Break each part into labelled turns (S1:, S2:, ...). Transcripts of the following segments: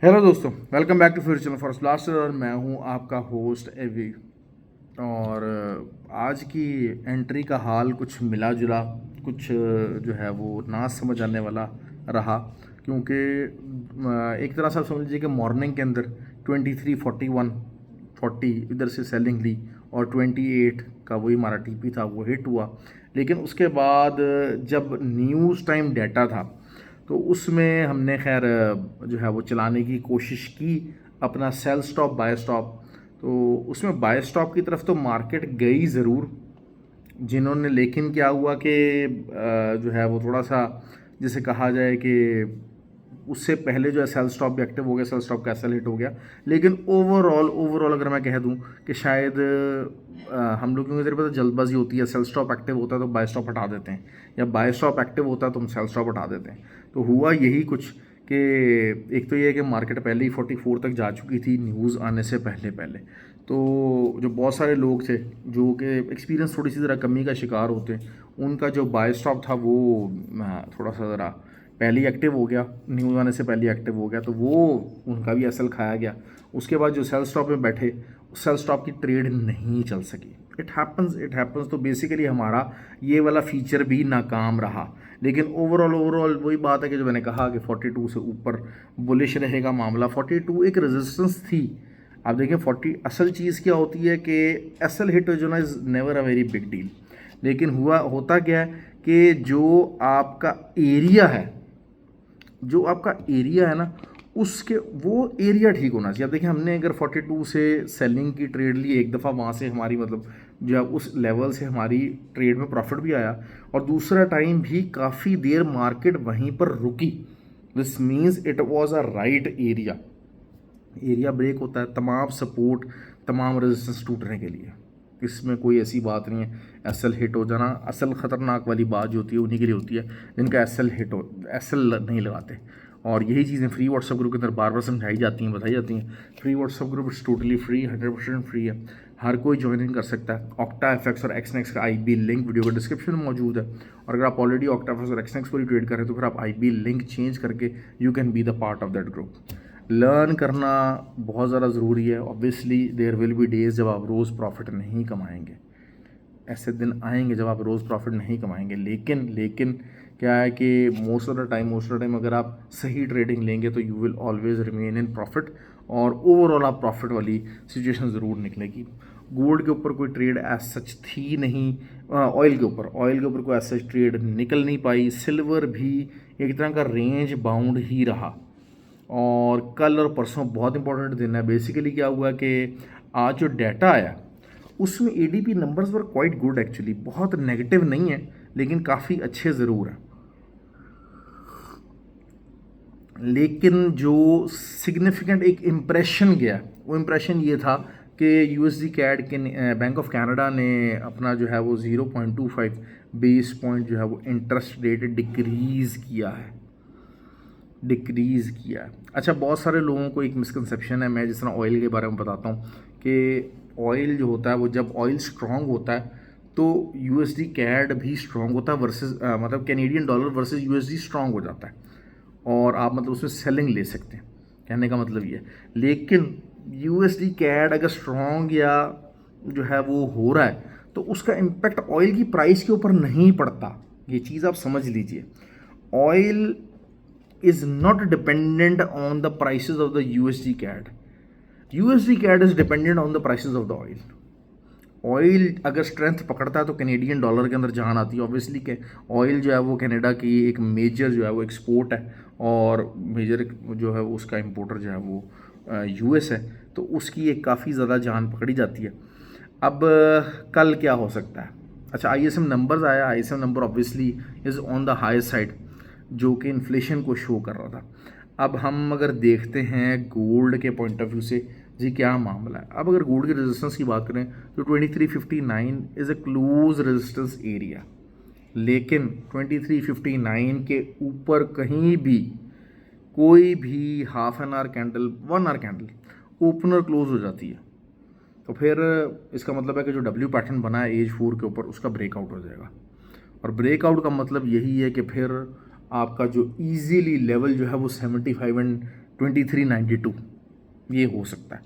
S1: Hello दोस्तों, welcome back to future channel for blaster और मैं हूं आपका होस्ट एवी। और आज की एंट्री का हाल कुछ मिला जुला, कुछ जो है वो ना समझ आने वाला रहा, क्योंकि एक तरह से आप समझ लीजिए कि मॉर्निंग के अंदर 23, 41, 40 इधर से सेलिंग ली और 28 का वही हमारा टीपी था वो हिट हुआ। लेकिन उसके बाद जब न्यूज़ टाइम डाटा था तो उसमें हमने खैर जो है वो चलाने की कोशिश की अपना सेल स्टॉप बाय स्टॉप। तो उसमें बाय स्टॉप की तरफ तो मार्केट गई ज़रूर, जिन्होंने, लेकिन क्या हुआ कि जो है वो थोड़ा सा जिसे कहा जाए कि उससे पहले जो है सेल स्टॉप भी एक्टिव हो गया, सेल स्टॉप का एसएल हिट हो गया। लेकिन ओवरऑल अगर मैं कह दूं कि शायद हम लोग, क्योंकि तेरे पता जल्दबाजी होती है, सेल स्टॉप एक्टिव होता है तो बाय स्टॉप हटा देते हैं, या बाय स्टॉप एक्टिव होता है तो हम सेल स्टॉप हटा देते हैं। तो हुआ यही कुछ कि एक तो ये है कि मार्केट पहले ही 44 तक जा चुकी थी न्यूज़ आने से पहले पहले। तो जो बहुत सारे लोग थे जो कि एक्सपीरियंस थोड़ी सी ज़रा कमी का शिकार होते, उनका जो बाय स्टॉप था वो थोड़ा सा ज़रा पहले ही एक्टिव हो गया, न्यूज़ आने से पहले एक्टिव हो गया, तो वो उनका भी एसएल खाया गया। उसके बाद जो सेल स्टॉप में बैठे, सेल स्टॉप की ट्रेड नहीं चल सकी। It happens. तो बेसिकली हमारा ये वाला फीचर भी नाकाम रहा। लेकिन ओवरऑल वही बात है कि जो मैंने कहा कि 42 से ऊपर बुलिश रहेगा मामला। 42 एक रेजिस्टेंस थी। आप देखें 40 असल चीज़ क्या होती है कि एसएल हिट जो ना is never a very big deal. लेकिन होता क्या है कि जो आपका एरिया है ना, उसके वो एरिया ठीक होना चाहिए। अब देखिए हमने अगर 42 से सेलिंग की ट्रेड ली एक दफ़ा, वहाँ से हमारी मतलब जो है उस लेवल से हमारी ट्रेड में प्रॉफिट भी आया, और दूसरा टाइम भी काफ़ी देर मार्केट वहीं पर रुकी। This means it was a right area. Area break होता है तमाम सपोर्ट, तमाम रेजिस्टेंस टूटने के लिए। इसमें कोई ऐसी बात नहीं है। एसएल हिट हो जाना असल ख़तरनाक वाली बात जो होती है उन्हीं के लिए होती है जिनका एसएल नहीं लगाते। और यही चीज़ें फ्री व्हाट्सएप ग्रुप के अंदर बार बार समझाई जाती हैं, बताई जाती हैं। Free WhatsApp group is totally free, 100% free है, हर कोई ज्वाइन इन कर सकता है। ऑक्टा एफएक्स और एक्सनेक्स का आईबी लिंक वीडियो का डिस्क्रिप्शन में मौजूद है। और अगर आप ऑलरेडी ऑक्टा एफएक्स और एक्सनेक्स को ही ट्रेड कर रहे हैं तो फिर आप आईबी लिंक चेंज करके you can be the part of that group. Learn करना बहुत ज़्यादा ज़रूरी है। Obviously there will be days जब आप रोज़ प्रॉफिट नहीं कमाएंगे, ऐसे दिन आएंगे जब आप रोज़ प्रॉफिट नहीं कमाएंगे। लेकिन क्या है कि मोस्ट ऑफ द टाइम अगर आप सही ट्रेडिंग लेंगे तो you will always remain in profit, और ओवरऑल आप प्रॉफिट वाली सिचुएशन ज़रूर निकलेगी। गोल्ड के ऊपर कोई ट्रेड एज सच थी नहीं, ऑयल के ऊपर कोई एज सच ट्रेड निकल नहीं पाई। सिल्वर भी एक तरह का रेंज बाउंड ही रहा। और कल और परसों बहुत इंपॉर्टेंट दिन है। बेसिकली क्या हुआ कि आज जो डाटा आया उसमें ADP numbers were quite good actually, बहुत नेगेटिव नहीं है लेकिन काफ़ी अच्छे ज़रूर हैं। लेकिन जो सिग्निफिकेंट एक इम्प्रेशन गया, वो इम्प्रेशन ये था कि यूएसडी कैड के बैंक ऑफ कनाडा ने अपना जो है वो 0.25 बेस पॉइंट जो है वो इंटरेस्ट रेट डिक्रीज़ किया है। अच्छा, बहुत सारे लोगों को एक मिसकंसेप्शन है, मैं जिस तरह ऑयल के बारे में बताता हूँ कि ऑयल जो होता है वो जब ऑयल स्ट्रांग होता है तो यूएसडी कैड भी स्ट्रांग होता है वर्सेस मतलब Canadian dollar versus USD strong हो जाता है, और आप मतलब उसमें सेलिंग ले सकते हैं। कहने का मतलब ये है। लेकिन यूएसडी कैड अगर स्ट्रांग या जो है वो हो रहा है तो उसका इम्पैक्ट ऑयल की प्राइस के ऊपर नहीं पड़ता। ये चीज़ आप समझ लीजिए। Oil is not dependent on the prices of the USD CAD. USD CAD is dependent on the prices of the oil. Oil अगर स्ट्रेंथ पकड़ता है तो कैनेडियन डॉलर के अंदर जान आती है। ऑब्वियसली के ऑयल जो है वो कनाडा की एक मेजर जो है वो एक्सपोर्ट है, और मेजर जो है उसका इंपोर्टर जो है वो यूएस है, तो उसकी एक काफ़ी ज़्यादा जान पकड़ी जाती है। अब कल क्या हो सकता है? अच्छा, आईएसएम नंबर्स आया। ISM number obviously is on the high side, जो कि इन्फ्लेशन को शो कर रहा था। अब हम अगर देखते हैं गोल्ड के पॉइंट ऑफ व्यू से, जी क्या मामला है। अब अगर गोल्ड की रेजिस्टेंस की बात करें तो 2359 is a close resistance area. लेकिन 2359 के ऊपर कहीं भी कोई भी half an hour candle, 1 our candle opener close हो जाती है तो फिर इसका मतलब है कि जो डब्ल्यू पैटर्न बना है एज 4 के ऊपर उसका ब्रेकआउट हो जाएगा। और ब्रेकआउट का मतलब यही है कि फिर आपका जो इजीली लेवल जो है वो 75 एंड 2392 ये हो सकता है,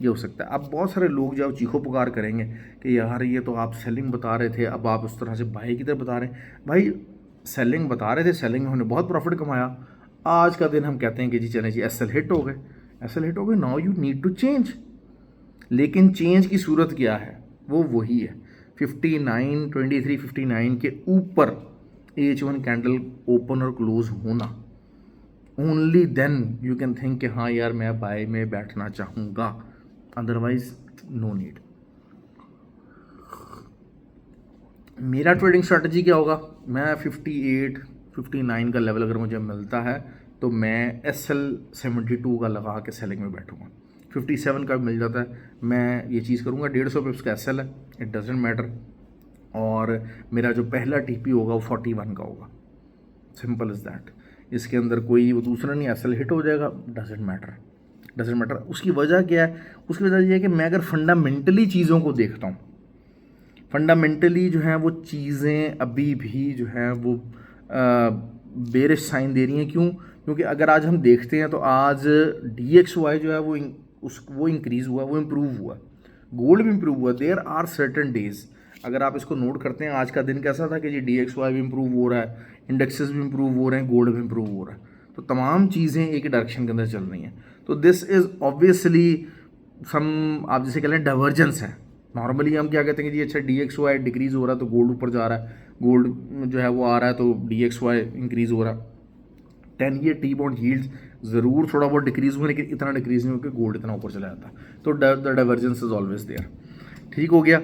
S1: ये हो सकता है। अब बहुत सारे लोग जो चीखो पुकार करेंगे कि यार ये तो आप सेलिंग बता रहे थे, अब आप उस तरह से बाई की तरफ बता रहे हैं। भाई सेलिंग बता रहे थे, सेलिंग में हमने बहुत प्रॉफिट कमाया। आज का दिन हम कहते हैं कि जी चलें जी एसएल हिट हो गए, एसएल हिट हो गए, now you need to change. लेकिन चेंज की सूरत क्या है, वो वही है 59, 23, 59 के ऊपर H1 कैंडल ओपन और क्लोज होना। Only then you can think कि हाँ यार मैं बाय में बैठना चाहूँगा, अदरवाइज नो नीड। मेरा ट्रेडिंग स्ट्रेटजी क्या होगा, मैं 58, 59 का लेवल अगर मुझे मिलता है तो मैं SL 72 का लगा के सेलिंग में बैठूंगा। 57 का भी मिल जाता है, मैं ये चीज़ करूँगा। 150 पिप्स का SL है, इट डजेंट मैटर। और मेरा जो पहला TP होगा वो 41 का होगा, सिंपल इज़ दैट। इसके अंदर कोई वो दूसरा नहीं, SL हिट हो जाएगा, डजेंट मैटर, डजेंट मैटर। उसकी वजह क्या है, उसकी वजह ये है कि मैं अगर फंडामेंटली चीज़ों को देखता हूँ, फंडामेंटली जो है वो चीज़ें अभी भी जो है वो बेरिश साइन दे रही हैं। क्यों? क्योंकि अगर आज हम देखते हैं तो आज DXY जो है वो इंक्रीज़ हुआ, वो इम्प्रूव हुआ, गोल्ड भी इम्प्रूव हुआ। देयर आर सर्टन डेज, अगर आप इसको नोट करते हैं, आज का दिन कैसा था कि जी DXY भी इम्प्रूव हो रहा है, इंडेक्सेस भी इम्प्रूव हो रहे हैं, गोल्ड भी इम्प्रूव हो रहा है। तो तमाम चीज़ें एक डायरेक्शन के अंदर चल रही हैं। तो दिस इज़ ऑब्वियसली सम, आप जैसे कह लें डाइवर्जेंस है। नॉर्मली हम क्या कहते हैं कि जी अच्छा DXY डिक्रीज़ हो रहा है तो गोल्ड ऊपर जा रहा है, गोल्ड जो है वो आ रहा है तो DXY इंक्रीज़ हो रहा है। 10 ईयर टी बॉन्ड यील्ड्स ज़रूर थोड़ा बहुत डिक्रीज़ हुआ, लेकिन इतना डिक्रीज़ नहीं हो कि गोल्ड इतना ऊपर चला जाता। तो the divergence is always there. ठीक हो गया।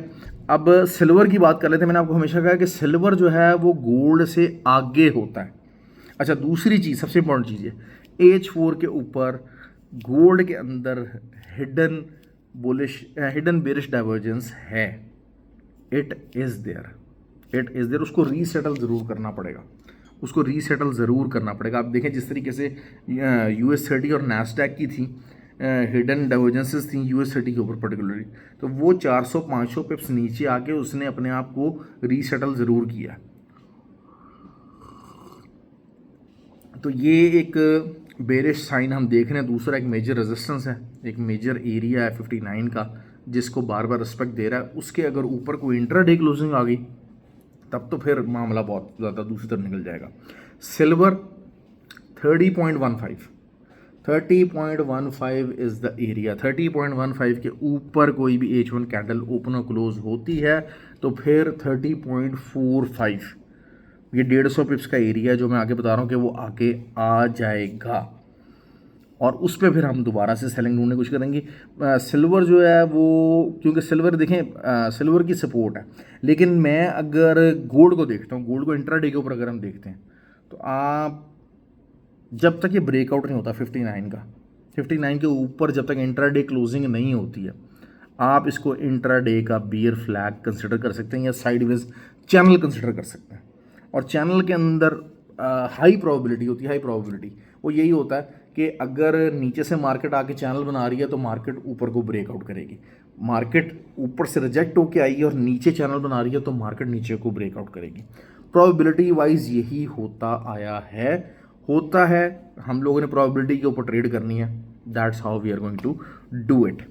S1: अब सिल्वर की बात कर लेते हैं। मैंने आपको हमेशा कहा कि सिल्वर जो है वो गोल्ड से आगे होता है। अच्छा, दूसरी चीज़, सबसे इंपॉर्टेंट चीज़ है H4 के ऊपर गोल्ड के अंदर hidden bullish, hidden bearish divergence है। It is there, it is there. उसको रीसेटल ज़रूर करना पड़ेगा, उसको रीसेटल ज़रूर करना पड़ेगा। आप देखें जिस तरीके से US 30 और नैस्डैक की थी हिडन डाइवर्जेंसेस थी US 30 के ऊपर पर्टिकुलरली, तो वो 400-500 पिप्स नीचे आके उसने अपने आप को रीसेटल ज़रूर किया। तो ये एक बेरिश साइन हम देख रहे हैं। दूसरा एक मेजर रेजिस्टेंस है, एक मेजर एरिया है 59 का, जिसको बार बार रिस्पेक्ट दे रहा है। उसके अगर ऊपर कोई इंट्राडे क्लोजिंग आ गई तब तो फिर मामला बहुत ज़्यादा दूसरी तरफ निकल जाएगा। Silver 30.15, 30.15 is the area. 30.15 के ऊपर कोई भी H1 कैंडल ओपन और क्लोज होती है तो फिर 30.45, ये 150 पिप्स का एरिया जो मैं आगे बता रहा हूँ कि वो आगे आ जाएगा, और उस पर फिर हम दोबारा से सेलिंग ढूंढने की कोशिश करेंगे। सिल्वर जो है वो, क्योंकि सिल्वर देखें सिल्वर की सपोर्ट है, लेकिन मैं अगर गोल्ड को देखता हूँ, गोल्ड को इंट्राडे के ऊपर अगर हम देखते हैं तो आप जब तक ये ब्रेकआउट नहीं होता 59 का, 59 के ऊपर जब तक इंट्राडे क्लोजिंग नहीं होती है, आप इसको इंट्राडे का बियर फ्लैग कंसिडर कर सकते हैं या साइडवेज चैनल कंसिडर कर सकते हैं। और चैनल के अंदर हाई प्रोबेबिलिटी होती है, हाई प्रोबेबिलिटी वो यही होता है कि अगर नीचे से मार्केट आके चैनल बना रही है तो मार्केट ऊपर को ब्रेकआउट करेगी, मार्केट ऊपर से रिजेक्ट होके आई है और नीचे चैनल बना रही है तो मार्केट नीचे को ब्रेकआउट करेगी। प्रोबेबिलिटी वाइज यही होता आया है, होता है। हम लोगों ने प्रोबेबिलिटी के ऊपर ट्रेड करनी है, that's how we are going to do it.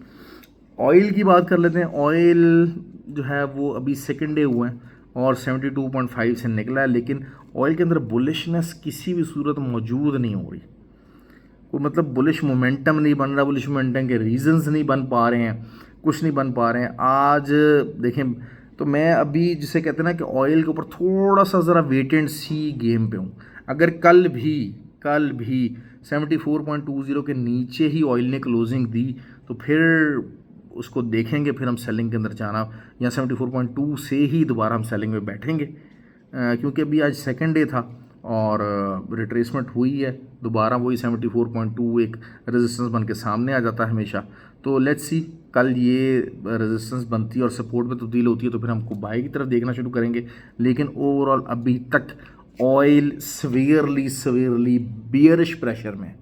S1: Oil की बात कर लेते हैं। ऑयल जो है वो अभी सेकेंड डे हुआ है और 72.5 से निकला है, लेकिन ऑयल के अंदर बुलिशनेस किसी भी सूरत मौजूद नहीं हो रही। कोई मतलब बुलिश मोमेंटम नहीं बन रहा, बुलिश मोमेंटम के रीजंस नहीं बन पा रहे हैं, कुछ नहीं बन पा रहे हैं। आज देखें तो मैं अभी जिसे कहते हैं ना कि ऑयल के ऊपर थोड़ा सा ज़रा वेट एंड सी गेम पे हूँ। अगर कल भी 74.20 के नीचे ही ऑयल ने क्लोजिंग दी तो फिर उसको देखेंगे, फिर हम सेलिंग के अंदर जाना, या 74.2 से ही दोबारा हम सेलिंग में बैठेंगे, क्योंकि अभी आज सेकंड डे था और रिट्रेसमेंट हुई है। दोबारा वही 74.2 एक रेजिस्टेंस बन के सामने आ जाता है हमेशा। तो लेट्स सी कल ये रेजिस्टेंस बनती है और सपोर्ट में तब्दील होती है तो फिर हमको बाई की तरफ देखना शुरू करेंगे। लेकिन ओवरऑल अभी तक ऑयल सवेयरली बियरिश प्रेशर में,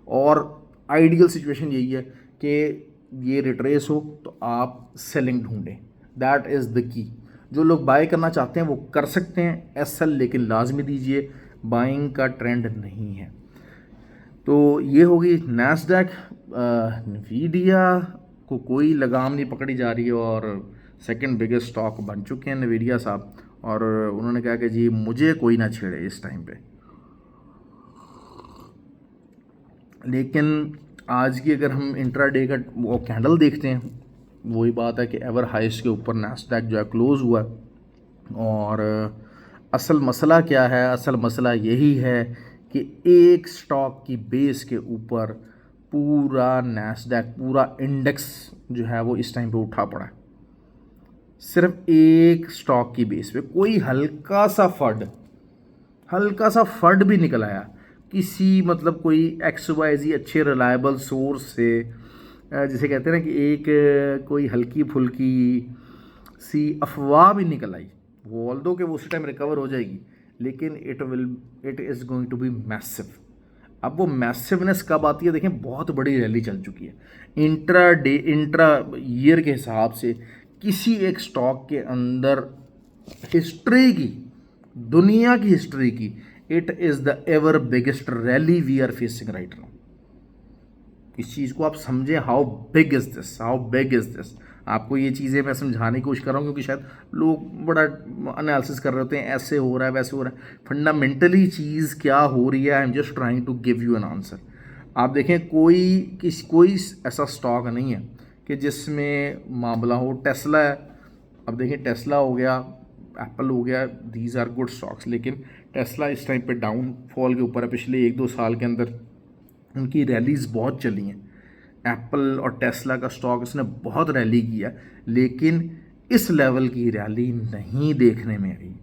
S1: और आइडियल सिचुएशन यही है कि ये रिट्रेस हो तो आप सेलिंग ढूंढें, दैट इज़ द की। जो लोग बाय करना चाहते हैं वो कर सकते हैं एसएल, लेकिन लाजमी दीजिए, बाइंग का ट्रेंड नहीं है। तो ये होगी नैस्डैक। नवीडिया को कोई लगाम नहीं पकड़ी जा रही है और सेकंड बिगेस्ट स्टॉक बन चुके हैं नवीडिया साहब, और उन्होंने कहा कि जी मुझे कोई ना छेड़े इस टाइम पे। लेकिन आज की अगर हम इंट्राडे का वो कैंडल देखते हैं, वही बात है कि एवर हाइस्ट के ऊपर नैस्डैक जो है क्लोज हुआ है। और असल मसला क्या है? असल मसला यही है कि एक स्टॉक की बेस के ऊपर पूरा नैस्डैक, पूरा इंडेक्स जो है वो इस टाइम पे उठा पड़ा है, सिर्फ एक स्टॉक की बेस पे। कोई हल्का सा फंड भी निकल आया किसी मतलब कोई XYZ अच्छे रिलायबल सोर्स से, जिसे कहते हैं ना कि एक कोई हल्की फुल्की सी अफवाह भी निकल आई, वो ऑल्दो कि वो उसी टाइम रिकवर हो जाएगी, लेकिन it is going to be massive. अब वो मैसिवनेस कब आती है? देखें, बहुत बड़ी रैली चल चुकी है इंट्रा ईयर के हिसाब से। किसी एक स्टॉक के अंदर हिस्ट्री की, दुनिया की हिस्ट्री की, it is the ever biggest rally we are facing right now. इस चीज़ को आप समझें, how big is this, how big is this. आपको ये चीज़ें मैं समझाने की कोशिश कर रहा हूँ क्योंकि शायद लोग बड़ा एनालिसिस कर रहे होते हैं, ऐसे हो रहा है वैसे हो रहा है। फंडामेंटली चीज़ क्या हो रही है, I am just trying to give you an answer. आप देखें, कोई ऐसा स्टॉक नहीं है कि जिसमें मामला हो। टेस्ला है, अब देखें टेस्ला हो गया, एप्पल हो गया, दीज आर गुड स्टॉक्स, लेकिन टेस्ला इस टाइम पे डाउनफॉल के ऊपर है। पिछले 1-2 साल के अंदर उनकी रैलीज़ बहुत चली हैं। एप्पल और टेस्ला का स्टॉक इसने बहुत रैली किया, लेकिन इस लेवल की रैली नहीं देखने में आई।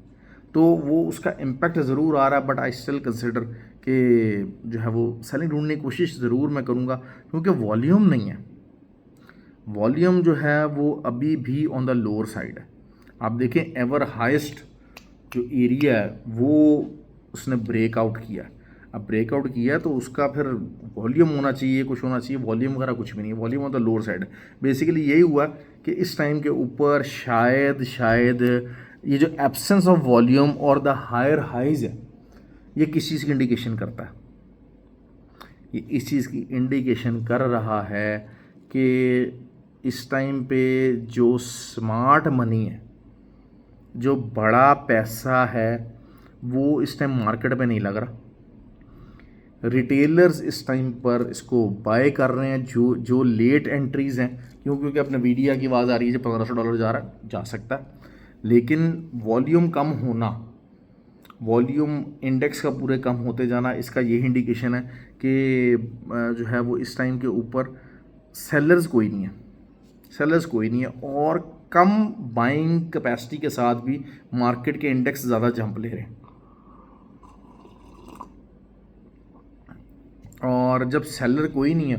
S1: तो वो उसका इम्पैक्ट ज़रूर आ रहा है, बट आई स्टिल कंसिडर कि जो है वो सेलिंग ढूंढने की कोशिश ज़रूर मैं करूँगा, क्योंकि वॉल्यूम नहीं है। वॉल्यूम जो है वो अभी भी ऑन द लोअर साइड है। आप देखें, एवर हाईएस्ट जो एरिया है वो उसने ब्रेकआउट किया। अब ब्रेकआउट किया तो उसका फिर वॉल्यूम होना चाहिए, कुछ होना चाहिए। वॉल्यूम वगैरह कुछ भी नहीं है, volume on the lower side है। बेसिकली यही हुआ कि इस टाइम के ऊपर शायद ये जो एब्सेंस ऑफ वॉल्यूम और द हायर हाइज है, ये किस चीज़ की इंडिकेशन करता है? ये इस चीज़ की इंडिकेशन कर रहा है कि इस टाइम पे जो स्मार्ट मनी है, जो बड़ा पैसा है, वो इस टाइम मार्केट में नहीं लग रहा। रिटेलर्स इस टाइम पर इसको बाय कर रहे हैं, जो लेट एंट्रीज़ हैं। क्योंकि अपने मीडिया की आवाज़ आ रही है जो $1500 जा रहा है, जा सकता है, लेकिन वॉल्यूम कम होना, वॉल्यूम इंडेक्स का पूरे कम होते जाना, इसका यही इंडिकेशन है कि जो है वो इस टाइम के ऊपर सेलर्स कोई नहीं है और कम बाइंग कैपेसिटी के साथ भी मार्केट के इंडेक्स ज़्यादा जंप ले रहे हैं। और जब सेलर कोई नहीं है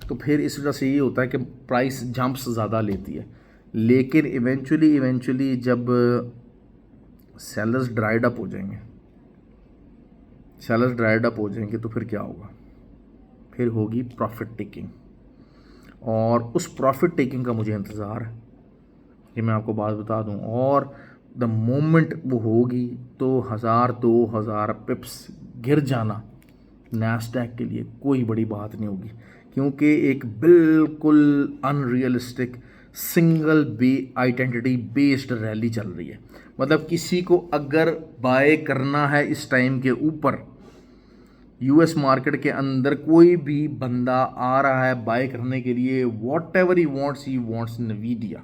S1: तो फिर इस वजह से ये होता है कि प्राइस जंप्स ज़्यादा लेती है। लेकिन इवेंचुअली जब सेलर्स ड्राइड अप हो जाएंगे तो फिर क्या होगा? फिर होगी प्रॉफिट टेकिंग, और उस प्रॉफिट टेकिंग का मुझे इंतज़ार है। ये मैं आपको बात बता दूं, और द मोमेंट वो होगी तो 1000-2000 पिप्स गिर जाना नैस्डैक के लिए कोई बड़ी बात नहीं होगी, क्योंकि एक बिल्कुल unrealistic single identity based rally चल रही है। मतलब किसी को अगर बाय करना है इस टाइम के ऊपर, यूएस मार्केट के अंदर कोई भी बंदा आ रहा है बाय करने के लिए, what ever he wants नवीडिया,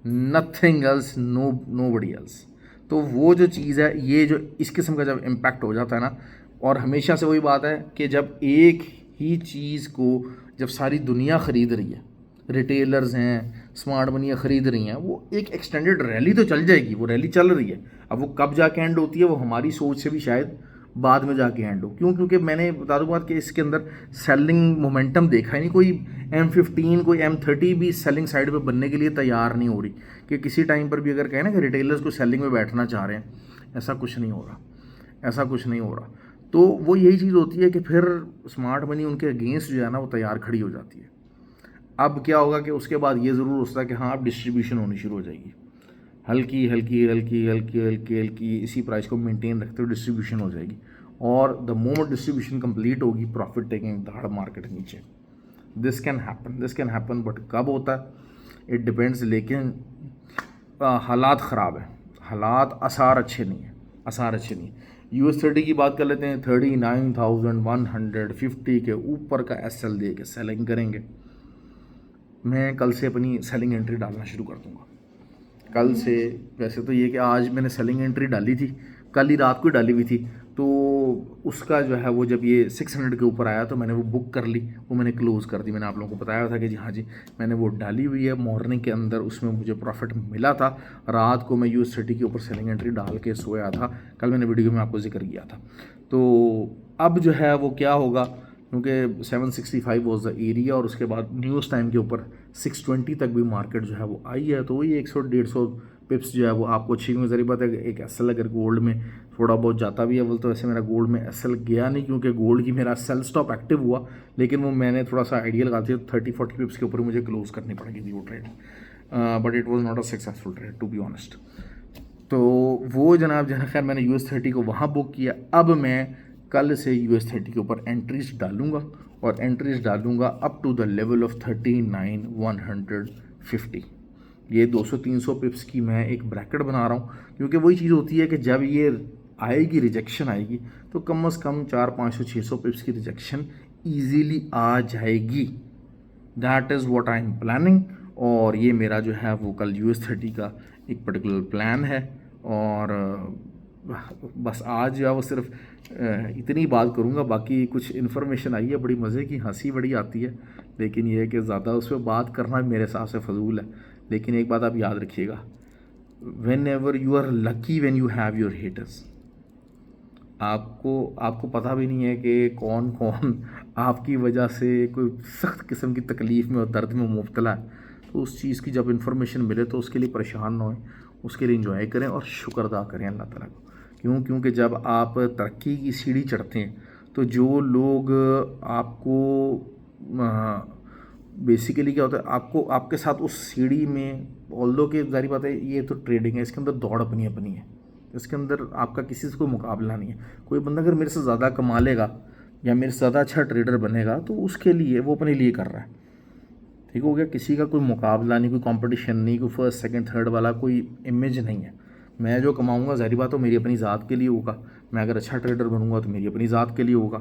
S1: nothing else, nobody else. तो वो जो चीज़ है, ये जो इस किस्म का जब इम्पैक्ट हो जाता है ना, और हमेशा से वही बात है कि जब एक ही चीज़ को जब सारी दुनिया ख़रीद रही है, रिटेलर्स हैं, स्मार्ट मनियाँ ख़रीद रही हैं, वो एक एक्सटेंडेड रैली तो चल जाएगी, वो रैली चल रही है। अब वो कब जाके एंड होती है, वो हमारी सोच से भी शायद बाद में जाके एंड हो। क्योंकि मैंने बता दूँ बात कि इसके अंदर सेलिंग मोमेंटम देखा ही नहीं। कोई M15, कोई M30 भी सेलिंग साइड पे बनने के लिए तैयार नहीं हो रही कि किसी टाइम पर भी अगर कहें ना कि रिटेलर्स को सेलिंग में बैठना चाह रहे हैं, ऐसा कुछ नहीं हो रहा। तो वो यही चीज़ होती है कि फिर स्मार्ट मनी उनके अगेंस्ट जो है ना वो तैयार खड़ी हो जाती है। अब क्या होगा कि उसके बाद ये ज़रूर होता है कि हाँ, अब डिस्ट्रीब्यूशन होनी शुरू हो जाएगी, हल्की इसी प्राइस को मेंटेन रखते हुए डिस्ट्रीब्यूशन हो जाएगी, और द मोमेंट डिस्ट्रीब्यूशन कंप्लीट होगी प्रॉफिट टेकिंग धाड़ मार्केट नीचे। दिस कैन हैपन, बट कब होता है इट डिपेंड्स। लेकिन हालात ख़राब है, हालात आसार अच्छे नहीं है। US30 की बात कर लेते हैं। 39,150 के ऊपर का SL दे के सेलिंग करेंगे। मैं कल से अपनी सेलिंग एंट्री डालना शुरू कर दूंगा। कल से वैसे तो ये कि आज मैंने सेलिंग एंट्री डाली थी, कल ही रात को डाली हुई थी, तो उसका जो है वो जब ये 600 के ऊपर आया तो मैंने वो बुक कर ली, वो मैंने क्लोज़ कर दी। मैंने आप लोगों को बताया था कि जी हाँ जी मैंने वो डाली हुई है मॉर्निंग के अंदर, उसमें मुझे प्रॉफिट मिला था। रात को मैं US30 के ऊपर सेलिंग एंट्री डाल के सोया था, कल मैंने वीडियो में आपको जिक्र किया था। तो अब जो है वो क्या होगा, क्योंकि 765 वॉज द एरिया और उसके बाद न्यूज़ टाइम के ऊपर 620 तक भी मार्केट जो है वो आई है। तो वही 100-150 पिप्स जो है वो आपको अच्छी ज़री बात है। एक SL अगर गोल्ड में थोड़ा बहुत जाता भी है, बोल तो वैसे मेरा गोल्ड में SL गया नहीं, क्योंकि गोल्ड की मेरा सेल स्टॉप एक्टिव हुआ, लेकिन वो मैंने थोड़ा सा आइडिया लगा दिया। 30-40 पिप्स के ऊपर मुझे क्लोज करनी पड़ेगी थी वो trade, but it was not a successful trade to be honest. तो वो जनाब खैर मैंने US30 को वहाँ बुक किया। अब मैं कल से US30 के ऊपर एंट्रीज डालूंगा और एंट्रीज डालूंगा up to the level of 39,150। ये 200-300 पिप्स की मैं एक ब्रैकेट बना रहा हूँ, क्योंकि वही चीज़ होती है कि जब ये आएगी रिजेक्शन आएगी तो कम से कम 400-500-600 पिप्स की रिजेक्शन ईजीली आ जाएगी। That is what I am planning. और ये मेरा जो है वो कल US30 का एक पर्टिकुलर प्लान है। और बस आज जो है वो सिर्फ इतनी बात करूँगा। बाकी कुछ इन्फॉर्मेशन आई है बड़ी मज़े की, हंसी बड़ी आती है, लेकिन ये है कि ज़्यादा उस पर बात करना मेरे हिसाब से फजूल है। लेकिन एक बात आप याद रखिएगा, whenever you are lucky when you have your haters. आपको पता भी नहीं है कि कौन कौन आपकी वजह से कोई सख्त किस्म की तकलीफ़ में और दर्द में मुब्तला है। तो उस चीज़ की जब इन्फॉर्मेशन मिले तो उसके लिए परेशान ना होएं, उसके लिए इंजॉय करें और शुक्र अदा करें अल्लाह ताला को। क्योंकि जब आप तरक्की की सीढ़ी चढ़ते हैं तो जो लोग आपको बेसिकली क्या होता है, आपको आपके साथ उस सीढ़ी में, ऑल्दो के जारी बात है ये तो ट्रेडिंग है, इसके अंदर दौड़ अपनी अपनी है, इसके अंदर आपका किसी से कोई मुकाबला नहीं है। कोई बंदा अगर मेरे से ज़्यादा कमा लेगा या मेरे से ज़्यादा अच्छा ट्रेडर बनेगा तो उसके लिए वो अपने लिए कर रहा है, ठीक हो गया। किसी का कोई मुकाबला नहीं, कोई कंपटीशन नहीं, कोई फर्स्ट सेकंड थर्ड वाला कोई इमेज नहीं है। मैं जो कमाऊंगा ज़ाहिर बात तो मेरी अपनी ज़ात के लिए होगा। मैं अगर अच्छा ट्रेडर बनूंगा तो मेरी अपनी ज़ात के लिए होगा।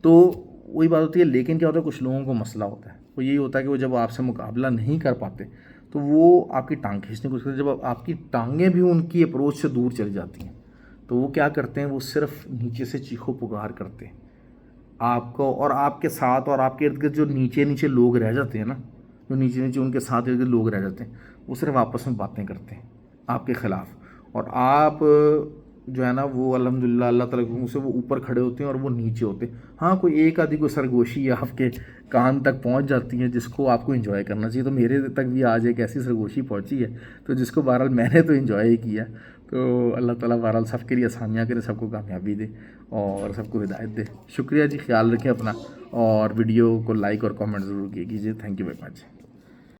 S1: तो वही बात होती है। लेकिन क्या होता है, कुछ लोगों को मसला होता है, वो यही होता है कि वो जब आपसे मुकाबला नहीं कर पाते तो वो आपकी टांग खींचने की कोशिश करते। जब आपकी टांगें भी उनकी अप्रोच से दूर चली जाती हैं तो वो क्या करते हैं, वो सिर्फ नीचे से चीखो पुकार करते हैं आपको और आपके साथ, और आपके इर्द गिर्द जो नीचे नीचे लोग रह जाते हैं ना, जो नीचे नीचे उनके साथ इर्द गिर्द लोग रह जाते हैं, वो सिर्फ आपस में बातें करते हैं आपके ख़िलाफ़। और आप जो है ना वो अल्हम्दुलिल्लाह अल्लाह ताला के हुक्म से वो ऊपर खड़े होते हैं और वो नीचे होते हैं। हाँ, कोई एक आधी कोई सरगोशी आपके कान तक पहुंच जाती है जिसको आपको एंजॉय करना चाहिए। तो मेरे तक भी आज एक ऐसी सरगोशी पहुंची है तो जिसको बहरहाल मैंने तो एंजॉय ही किया। तो अल्लाह ताला बहरहाल सबके लिए आसानियाँ करे, सबको कामयाबी दे और सबको हिदायत दे। शुक्रिया जी, ख्याल रखें अपना और वीडियो को लाइक और कमेंट ज़रूर कीजिए। Thank you very much.